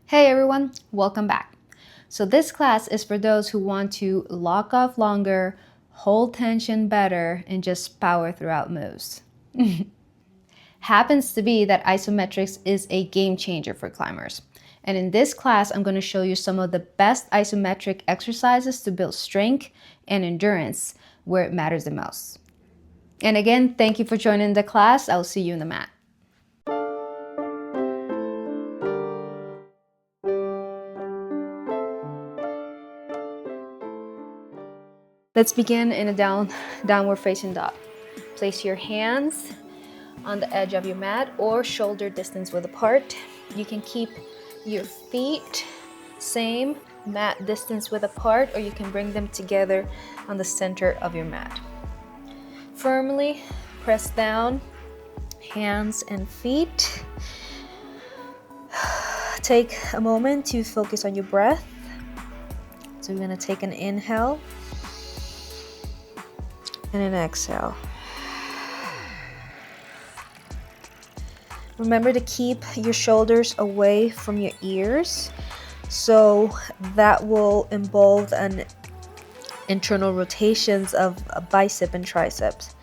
Hey everyone, welcome back. So this class is for those who want to lock off longer, hold tension better, and just power throughout moves. Happens to be that isometrics is a game changer for climbers. And in this class, I'm going to show you some of the best isometric exercises to build strength and endurance where it matters the most. And again, thank you for joining the class. I'll see you in the mat. Let's begin in a downward facing dog. Place your hands on the edge of your mat or shoulder distance width apart. You can keep your feet same mat distance width apart, or you can bring them together on the center of your mat. Firmly press down, hands and feet. Take a moment to focus on your breath. So we're going to take an inhale and an exhale. Remember to keep your shoulders away from your ears, so that will involve an internal rotations of a bicep and triceps.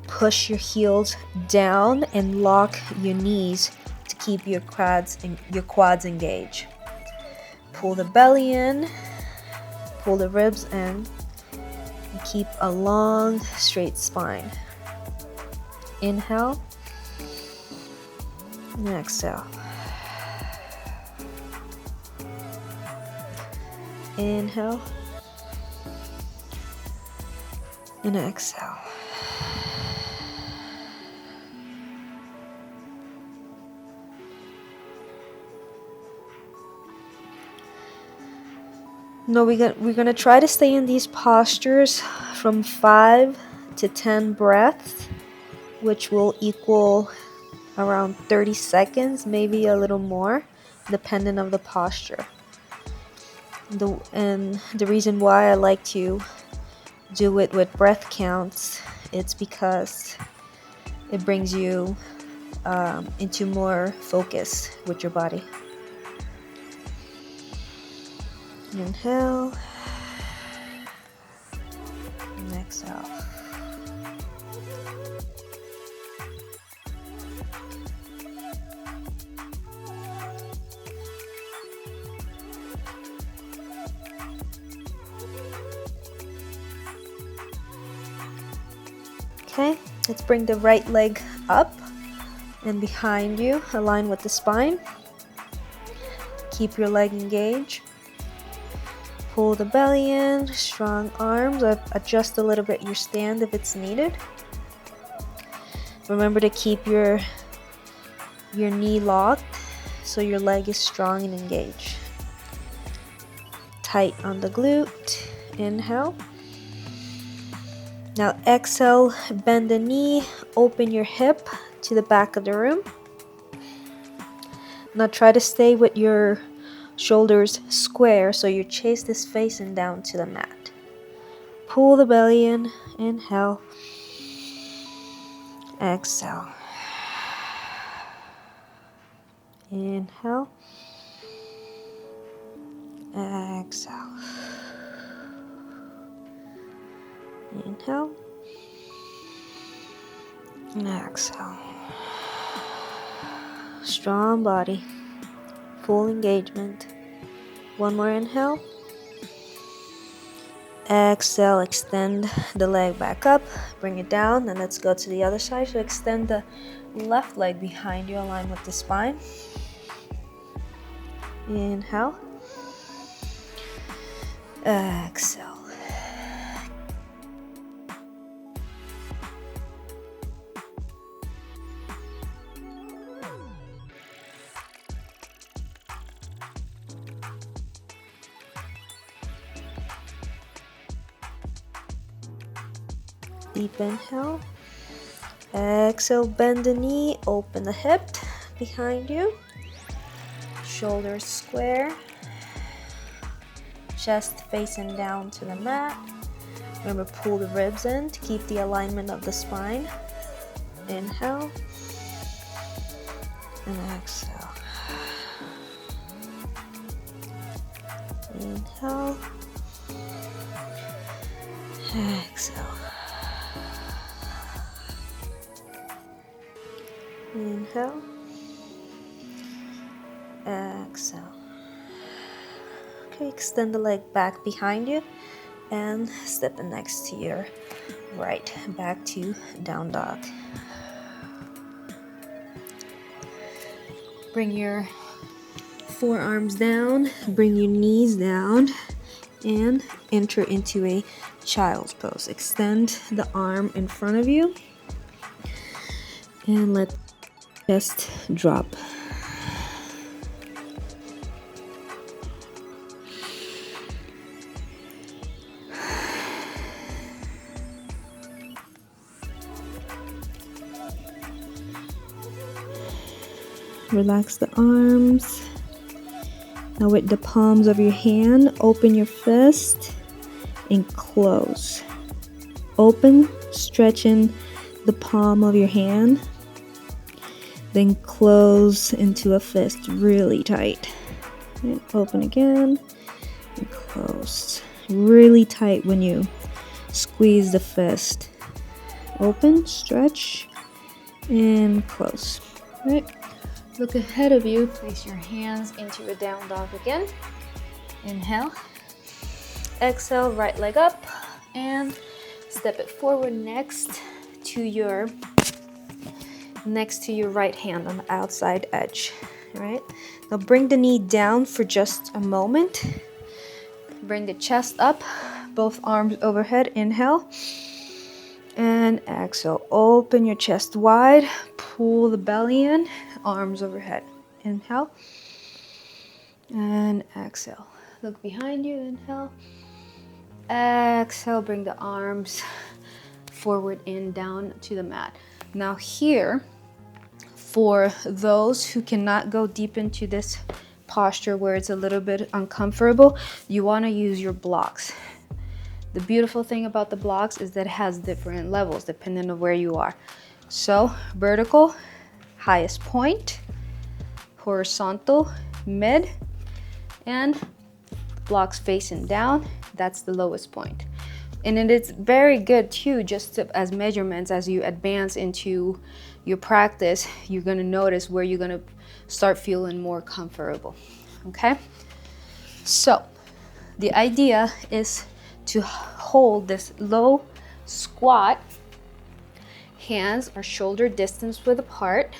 Push your heels down and lock your knees to keep your quads engaged. Pull the belly in, pull the ribs in, and keep a long, straight spine. Inhale and exhale. Inhale and exhale. Now we're gonna try to stay in these postures from 5 to 10 breaths, which will equal around 30 seconds, maybe a little more, depending on the posture. And the reason why I like to do it with breath counts, it's because it brings you into more focus with your body. Inhale and exhale. Okay, let's bring the right leg up and behind you, align with the spine. Keep your leg engaged. Pull the belly in, strong arms, adjust a little bit your stand if it's needed. Remember to keep your knee locked so your leg is strong and engaged. Tight on the glute, inhale. Now exhale, bend the knee, open your hip to the back of the room. Now try to stay with your shoulders square so your chest is facing down to the mat. Pull the belly in, inhale, exhale. Inhale, exhale. Inhale and exhale. Strong body, full engagement. One more inhale. Exhale, extend the leg back up, bring it down, and let's go to the other side. So extend the left leg behind you, align with the spine. Inhale. Exhale. Deep inhale. Exhale, bend the knee, open the hip behind you. Shoulders square. Chest facing down to the mat. Remember, pull the ribs in to keep the alignment of the spine. Inhale and exhale. Exhale. Inhale. Exhale. Okay, extend the leg back behind you and step it next to your right. Back to down dog. Bring your forearms down, bring your knees down, and enter into a child's pose. Extend the arm in front of you and let the chest drop. Relax the arms. Now with the palms of your hand, open your fist and close. Open, stretching the palm of your hand. Then close into a fist really tight. And open again and close. Really tight when you squeeze the fist. Open, stretch, and close. All right. Look ahead of you. Place your hands into a down dog again. Inhale. Exhale, right leg up. And step it forward next to your right hand on the outside edge. All right. Now bring the knee down for just a moment. Bring the chest up. Both arms overhead. Inhale. And exhale. Open your chest wide. Pull the belly in. Arms overhead. Inhale. And exhale. Look behind you. Inhale. Exhale. Bring the arms forward and down to the mat. Now here, for those who cannot go deep into this posture where it's a little bit uncomfortable, you want to use your blocks. The beautiful thing about the blocks is that it has different levels depending on where you are. So vertical, highest point, horizontal, mid, and blocks facing down, that's the lowest point. And it is very good too, just as measurements as you advance into your practice, you're gonna notice where you're gonna start feeling more comfortable, okay? So the idea is to hold this low squat. Hands are shoulder distance width apart.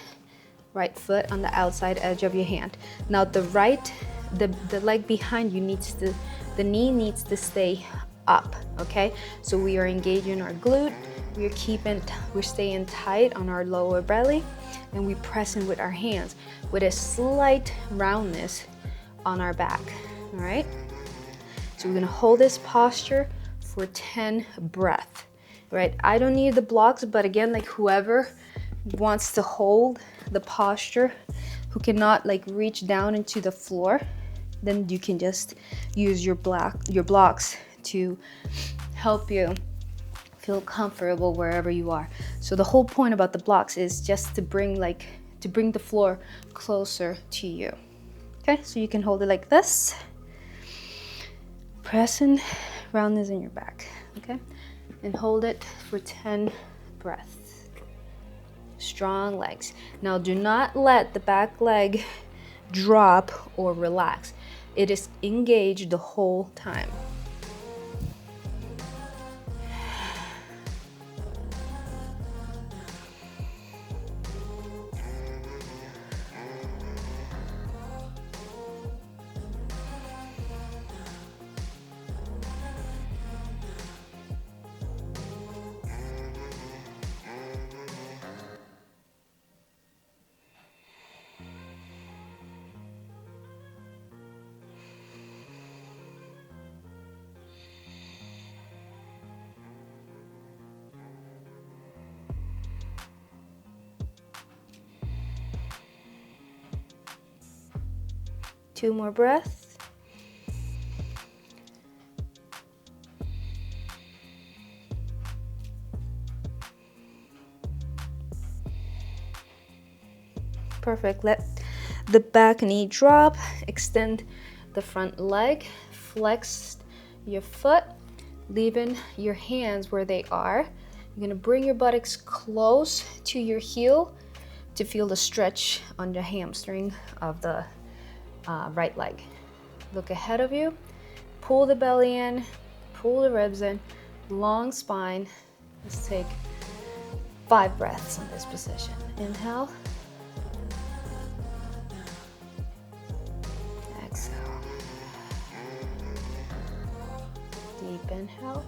Right foot on the outside edge of your hand. Now the leg behind you the knee needs to stay up, okay? So we are engaging our glute. We're staying tight on our lower belly, and we pressing with our hands with a slight roundness on our back, all right? So we're gonna hold this posture for 10 breaths, right? I don't need the blocks, but again, like whoever wants to hold the posture, who cannot like reach down into the floor, then you can just use your blocks to help you feel comfortable wherever you are. So the whole point about the blocks is just to bring the floor closer to you. Okay, so you can hold it like this. Pressing roundness in your back, okay? And hold it for 10 breaths. Strong legs. Now do not let the back leg drop or relax. It is engaged the whole time. Two more breaths. Perfect. Let the back knee drop. Extend the front leg. Flex your foot. leaving your hands where they are. You're gonna bring your buttocks close to your heel to feel the stretch on the hamstring of the right leg. Look ahead of you, pull the belly in, pull the ribs in, long spine. Let's take 5 breaths in this position. Inhale. Exhale. Deep inhale.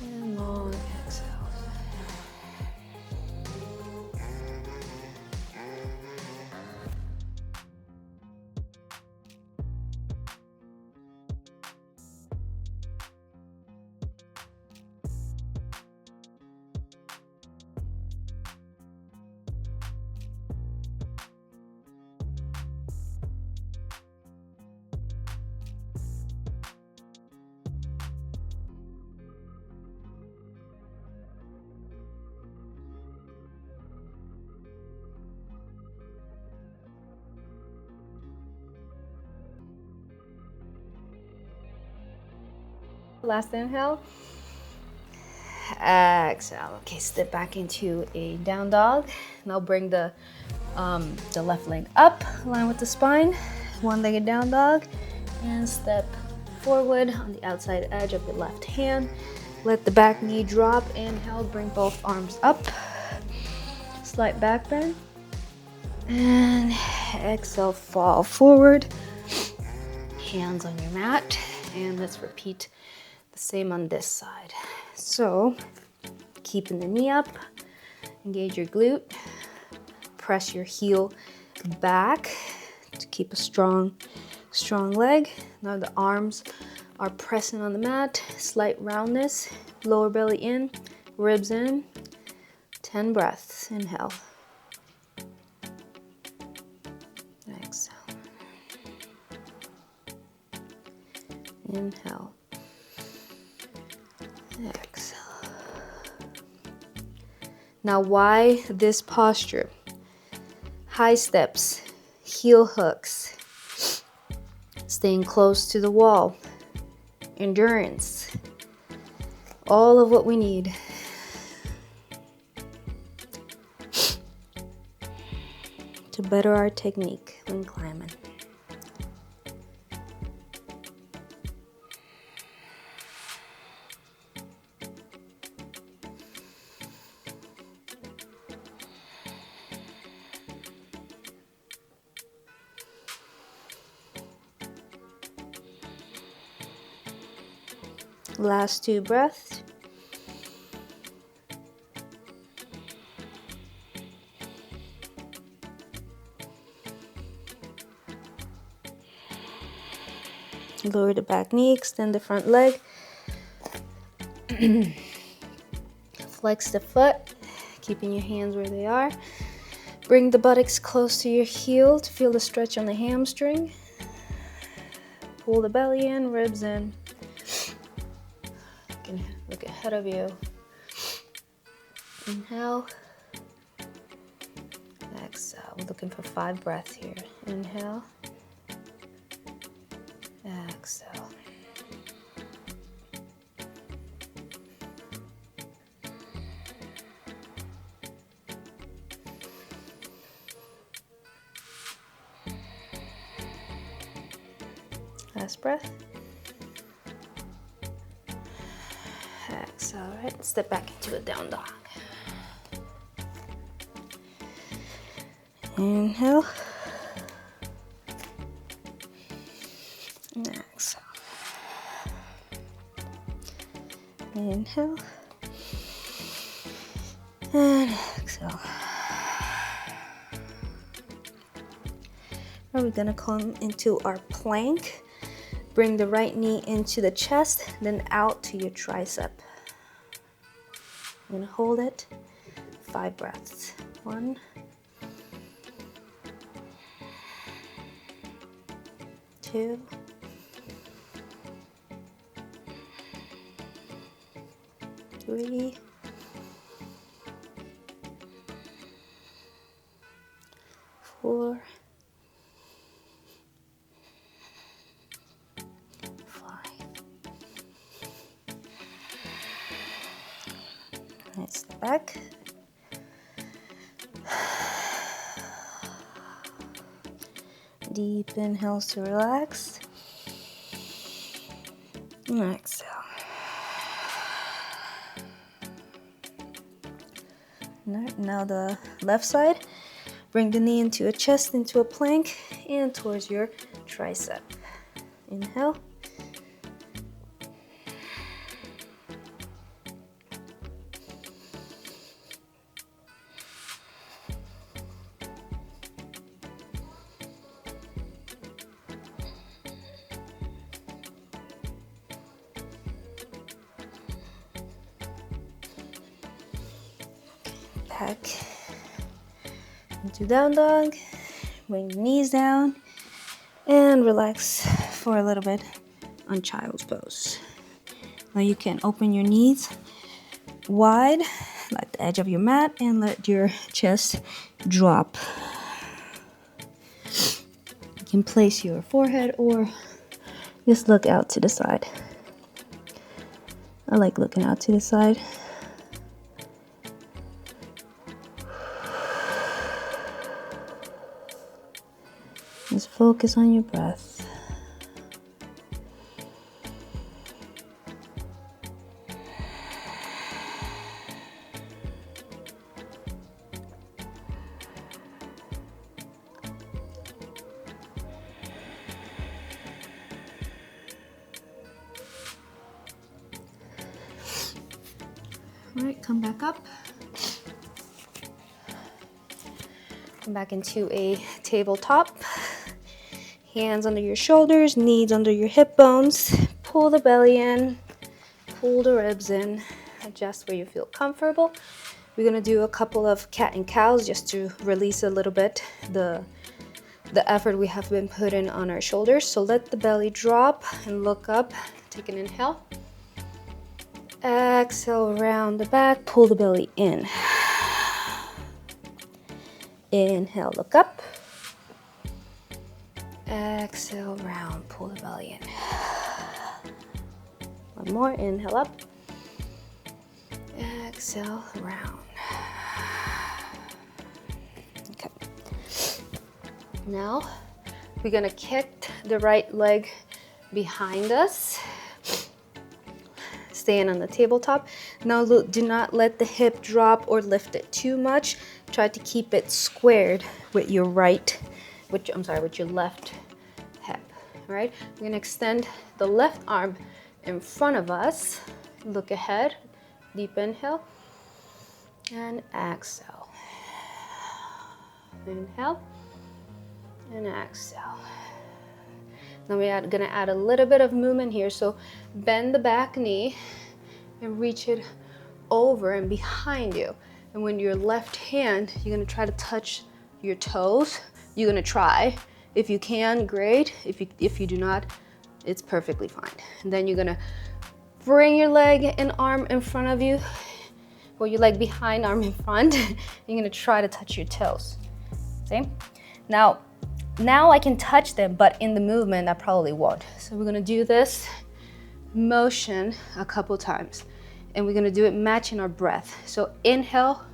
And long exhale. Last inhale. Exhale. Okay, step back into a down dog. Now bring the left leg up, line with the spine, one-legged down dog, and step forward on the outside edge of the left hand. Let the back knee drop. Inhale, bring both arms up. Slight back bend. And exhale, fall forward. Hands on your mat. And let's repeat the same on this side. So, keeping the knee up, engage your glute, press your heel back to keep a strong leg. Now the arms are pressing on the mat, slight roundness, lower belly in, ribs in. 10 breaths. Inhale. Exhale. Inhale. Exhale. Now, why this posture? High steps, heel hooks, staying close to the wall, endurance, all of what we need. To better our technique when climbing. Last 2 breaths. Lower the back knee, extend the front leg. Flex the foot, keeping your hands where they are. Bring the buttocks close to your heel to feel the stretch on the hamstring. Pull the belly in, ribs in. You can look ahead of you. Inhale. Exhale. We're looking for 5 breaths here. Inhale. Exhale. Last breath. Exhale. All right, step back into a down dog. Inhale. Exhale. Inhale. And exhale. Now we're gonna come into our plank. Bring the right knee into the chest, then out to your tricep. I'm gonna hold it. 5 breaths. 1, 2, 3, 4, 5. back. Deep inhales to relax. And exhale. Alright, now the left side. Bring the knee into a chest, into a plank, and towards your tricep. Inhale. Back into down dog. Bring the knees down and relax for a little bit on child's pose. Now you can open your knees wide, like the edge of your mat, and let your chest drop. You can place your forehead or just look out to the side. I like looking out to the side. Just focus on your breath. All right, come back up. Come back into a tabletop. Hands under your shoulders, knees under your hip bones. Pull the belly in, pull the ribs in. Adjust where you feel comfortable. We're gonna do a couple of cat and cows just to release a little bit the effort we have been putting on our shoulders. So let the belly drop and look up. Take an inhale. Exhale, round the back, pull the belly in. Inhale, look up. Exhale, round, pull the belly in. One more, inhale up. Exhale, round. Okay. Now, we're gonna kick the right leg behind us. Staying on the tabletop. Now look, do not let the hip drop or lift it too much. Try to keep it squared with your with your left hip. All right, we're gonna extend the left arm in front of us. Look ahead, deep inhale, and exhale. Inhale, and exhale. Now we're gonna add a little bit of movement here. So bend the back knee and reach it over and behind you. And when your left hand, you're gonna try to touch your toes. You're gonna try. If you can, great. If you do not, it's perfectly fine. And then you're gonna bring your leg and arm in front of you, or your leg behind, arm in front. You're gonna try to touch your toes. See? Now I can touch them, but in the movement, I probably won't. So we're gonna do this motion a couple times, and we're gonna do it matching our breath. So inhale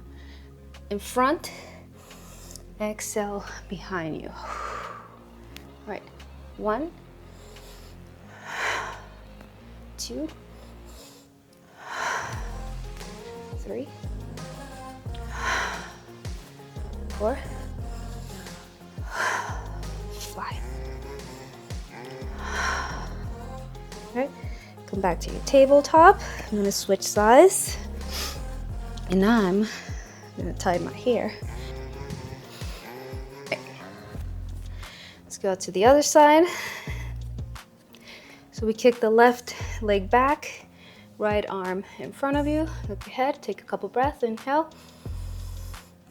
in front, exhale behind you. All right, 1, 2, 3, 4, 5. All right, come back to your tabletop. I'm gonna switch sides, and I'm gonna tie my hair. Okay. Let's go to the other side. So we kick the left leg back, right arm in front of you. Look ahead, take a couple breaths, inhale,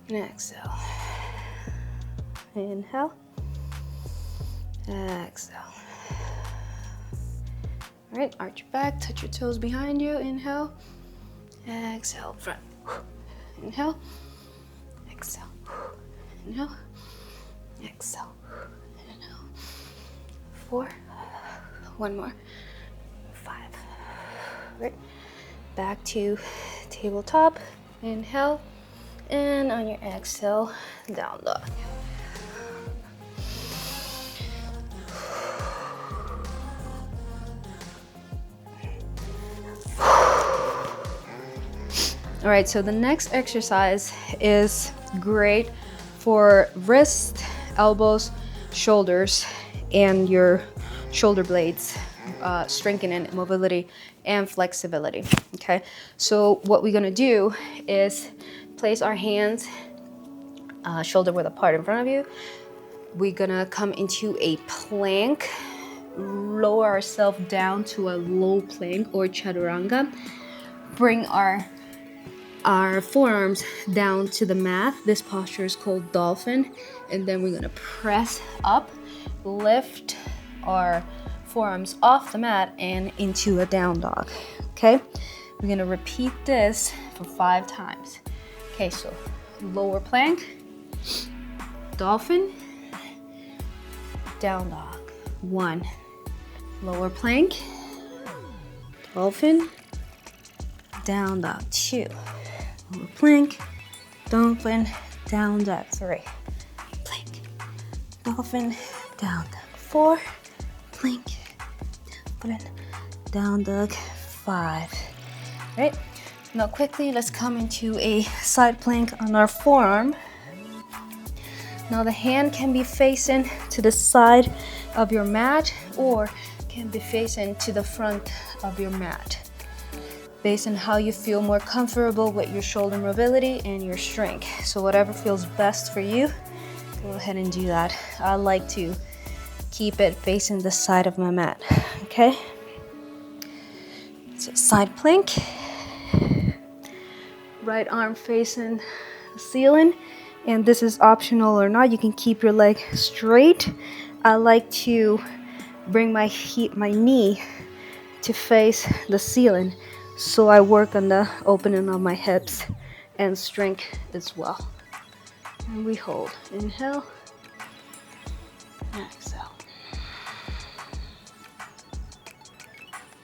and exhale. Inhale, exhale. All right, arch your back, touch your toes behind you. Inhale, exhale, front. Inhale, exhale, inhale, exhale, inhale. 4, 1 more, 5. Right, back to tabletop. Inhale, and on your exhale, down dog. All right, so the next exercise is great for wrists, elbows, shoulders, and your shoulder blades, strengthening mobility and flexibility. Okay, so what we're gonna do is place our hands shoulder width apart in front of you. We're gonna come into a plank, lower ourselves down to a low plank or chaturanga. Bring our forearms down to the mat. This posture is called dolphin. And then we're gonna press up, lift our forearms off the mat and into a down dog. Okay, we're gonna repeat this for 5 times. Okay, so lower plank, dolphin, down dog. 1, lower plank, dolphin, down dog. 2, lower plank, dolphin, down dog. 3, plank, dolphin, down dog. 4, plank, dolphin, down dog. 5. Right, now quickly let's come into a side plank on our forearm. Now the hand can be facing to the side of your mat or can be facing to the front of your mat, based on how you feel more comfortable with your shoulder mobility and your strength. So whatever feels best for you, go ahead and do that. I like to keep it facing the side of my mat. Okay, so side plank, right arm facing the ceiling. And this is optional or not, you can keep your leg straight. I like to bring my knee to face the ceiling, so I work on the opening of my hips and strength as well. And we hold. Inhale, exhale.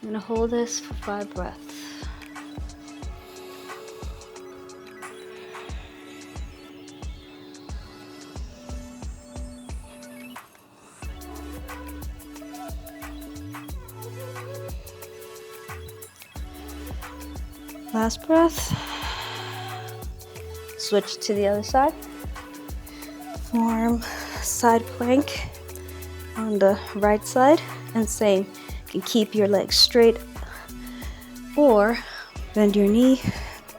I'm gonna hold this for 5 breaths. Last breath. Switch to the other side. Form side plank on the right side, and same. You can keep your legs straight or bend your knee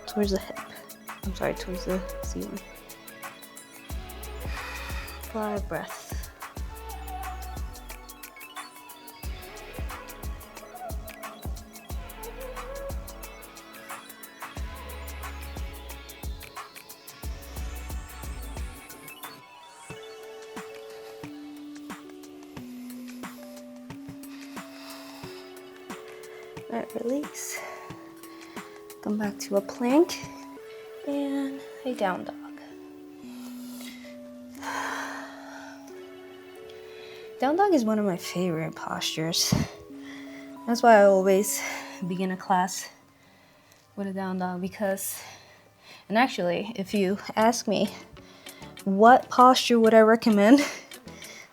towards the hip. Towards the ceiling. 5 breaths. Alright, release. Come back to a plank and a down dog. Down dog is one of my favorite postures. That's why I always begin a class with a down dog, because, and actually, if you ask me what posture would I recommend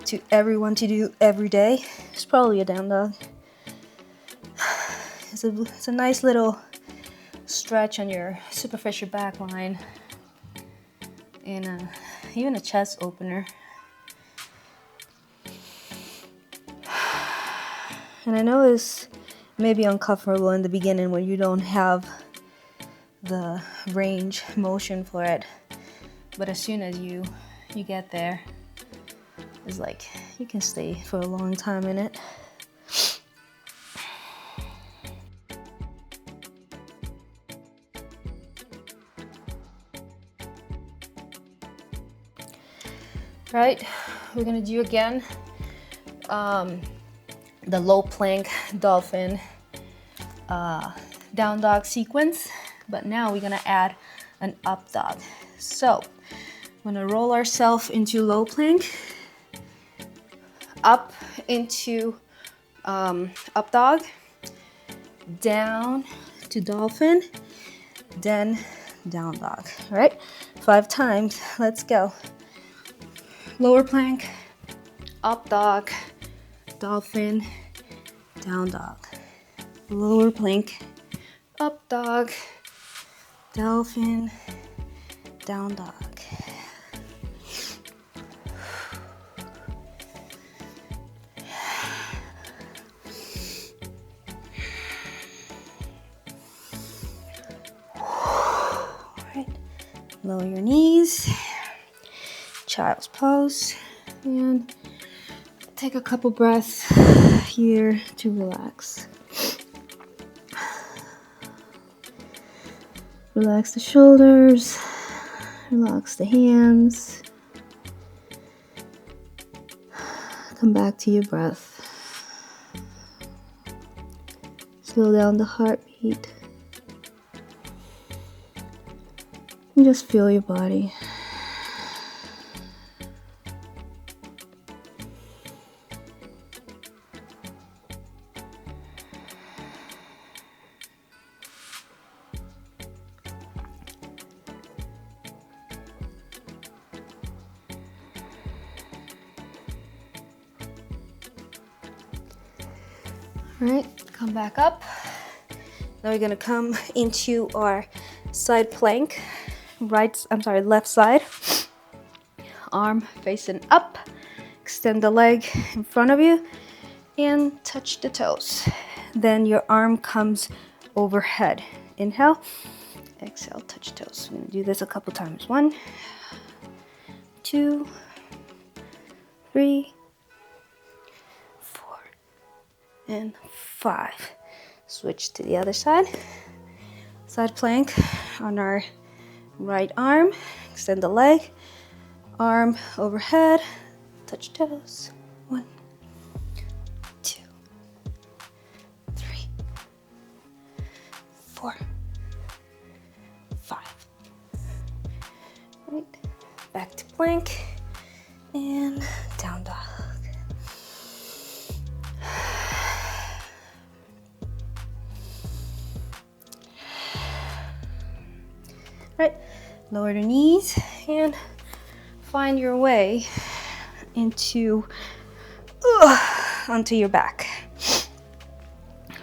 to everyone to do every day, it's probably a down dog. It's a nice little stretch on your superficial back line and even a chest opener. And I know it's maybe uncomfortable in the beginning when you don't have the range motion for it, but as soon as you get there, it's like you can stay for a long time in it. Right, we're gonna do again the low plank, dolphin, down dog sequence, but now we're gonna add an up dog. So we're gonna roll ourselves into low plank, up into up dog, down to dolphin, then down dog. All right, 5 times. Let's go. Lower plank, up dog, dolphin, down dog. Lower plank, up dog, dolphin, down dog. Lower your knees, child's pose, and take a couple breaths here to relax. Relax the shoulders, relax the hands. Come back to your breath. Slow down the heartbeat. And just feel your body. All right, come back up. Now we're gonna come into our side plank. Left side. Arm facing up. Extend the leg in front of you and touch the toes. Then your arm comes overhead. Inhale, exhale, touch toes. I'm gonna do this a couple times. 1, 2, 3, 4, and 5. Switch to the other side. Side plank on our right arm. Extend the leg. Arm overhead. Touch toes. 1, 2, 3, 4, 5. Right. Back to plank and down dog. Right, lower the knees and find your way onto your back. All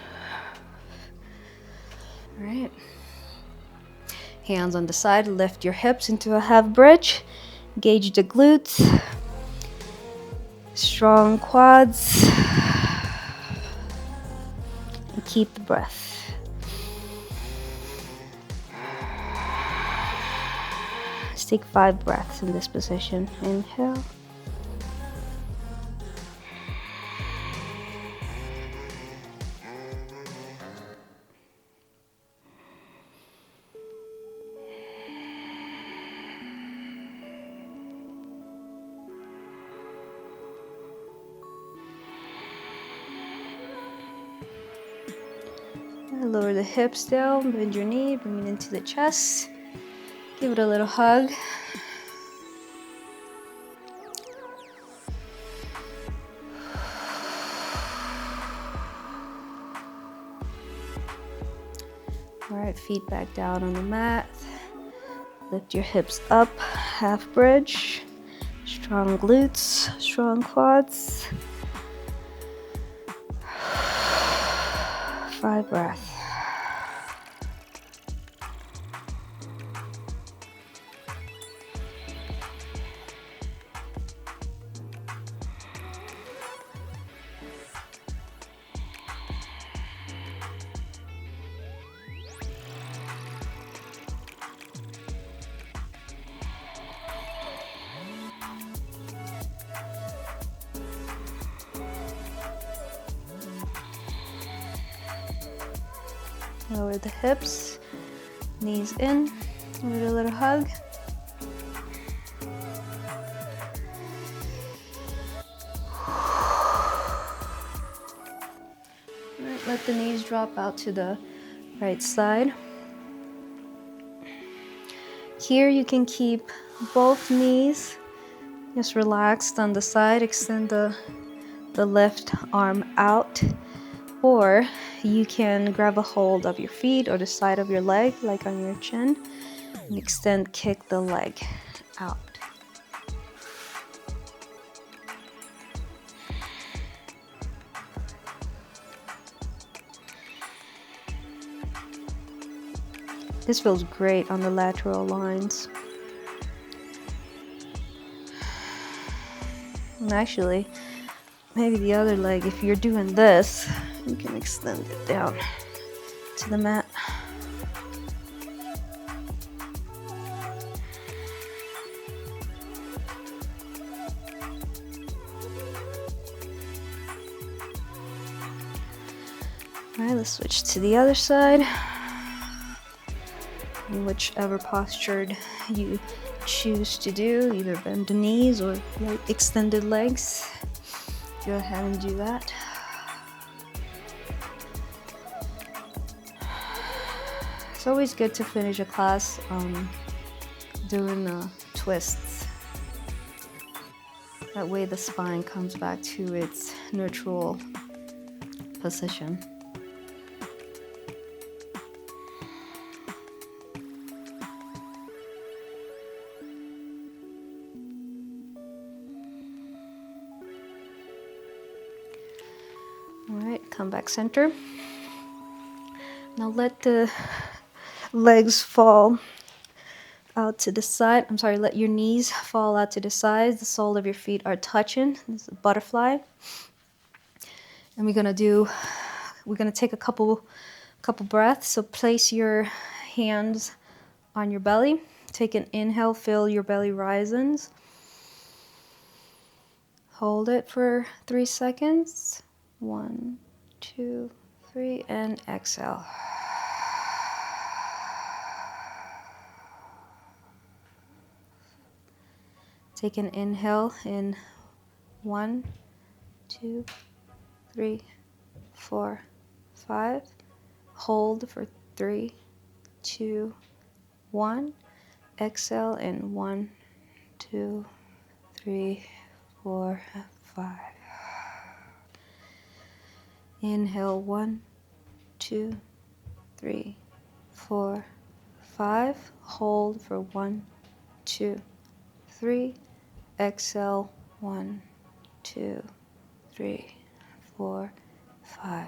right. Hands on the side, lift your hips into a half bridge. Engage the glutes. Strong quads. And keep the breath. Let's take 5 breaths in this position. Inhale. Lower the hips down, bend your knee, bring it into the chest. Give it a little hug. All right, feet back down on the mat. Lift your hips up, half bridge. Strong glutes, strong quads. 5 breaths. Lower the hips, knees in, give it a little hug. All right, let the knees drop out to the right side. Here you can keep both knees just relaxed on the side, extend the left arm out. Or you can grab a hold of your feet or the side of your leg, like on your chin, and extend, kick the leg out. This feels great on the lateral lines. And actually, maybe the other leg, if you're doing this, you can extend it down to the mat. All right, let's switch to the other side. In whichever posture you choose to do, either bend the knees or extended legs, go ahead and do that. It's always good to finish a class doing twists. That way the spine comes back to its neutral position. All right, come back center. Now let the legs fall out to the side. I'm sorry, let your knees fall out to the sides. The sole of your feet are touching. This is a butterfly. And we're gonna take a couple breaths. So place your hands on your belly. Take an inhale, feel your belly rising. Hold it for 3 seconds. 1, 2, 3, and exhale. Take an inhale in 1, 2, 3, 4, 5. Hold for 3, 2, 1. Exhale in 1, 2, 3, 4, 5. Inhale 1, 2, 3, 4, 5. Hold for 1, 2, 3. Exhale 1, 2, 3, 4, 5.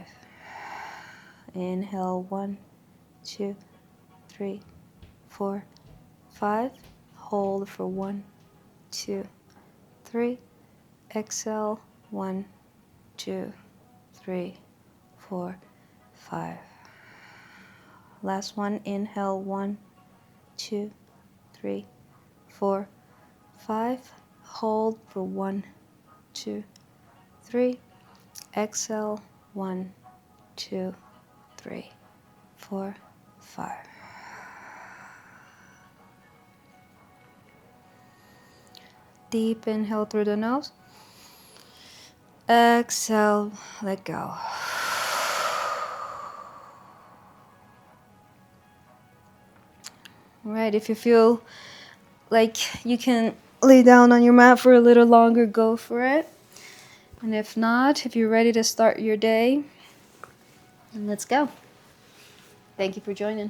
Inhale 1, 2, 3, 4, 5. Hold for 1, 2, 3. Exhale 1, 2, 3, 4, 5. Last one. Inhale 1, 2, 3, 4, 5. Hold for 1, 2, 3. Exhale 1, 2, 3, 4, 5. Deep inhale through the nose. Exhale, let go. All right, if you feel like you can lay down on your mat for a little longer, go for it. And if not, if you're ready to start your day, then let's go. Thank you for joining.